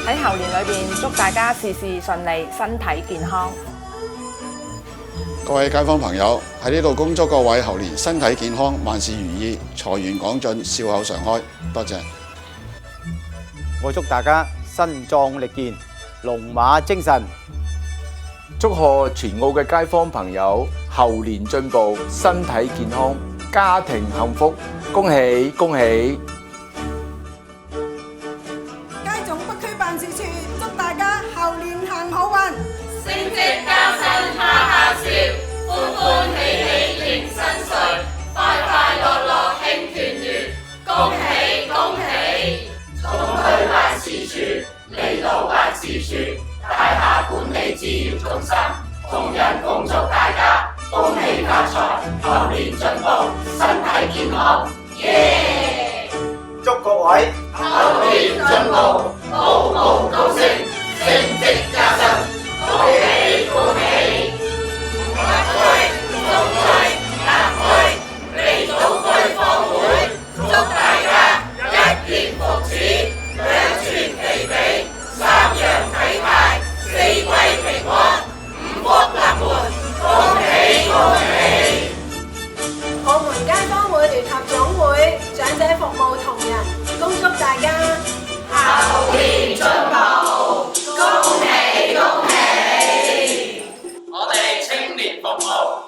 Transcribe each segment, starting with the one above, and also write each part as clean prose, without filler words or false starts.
喺猴年裏邊，祝大家事事順利，身體健康。各位街坊朋友，喺呢度恭祝各位猴年身體健康，萬事如意，財源廣進，笑口常開。多謝。我祝大家身壯力健，龍馬精神。祝賀全澳嘅街坊朋友猴年進步，身體健康，家庭幸福，恭喜恭喜！街總北區辦事處祝大家猴年行好運，升職加薪哈哈笑，歡歡喜喜迎新歲，快快樂樂慶團圓，恭喜恭喜！總區辦事處嚟到辦事處，大廈管理資源中心，同仁恭祝大家恭喜發財，猴年進步，身體健康，耶！祝各位猴年進步，步步高升，升職加薪，恭喜恭喜！北區、中區、南區嚟到區放會，祝大家一言復始，兩全其美，三陽體態，四季平安，五福臨門，恭喜恭喜！我們街坊會聯合總會長者服務同仁恭祝大家猴年進步，恭喜恭喜！我哋青年服務，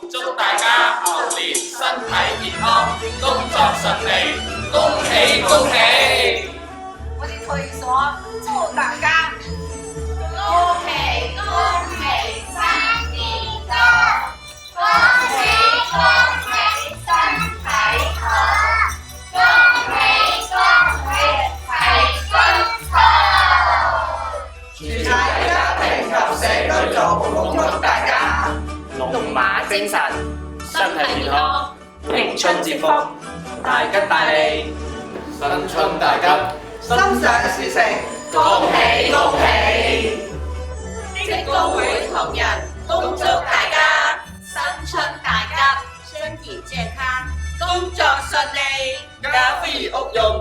祝大家猴年身體健康，工作順利，恭喜恭喜！我哋會所祝大家恭喜恭喜身健康，恭喜恭喜身體好，恭喜恭喜齊春秋。全體家庭及社區組恭祝大家龍馬精神，身體健康，迎春接福，大吉大利，新春大吉，心想事成，恭喜恭喜！職工會同仁恭祝大家新春大吉，身體健康，工作順利，家非屋用，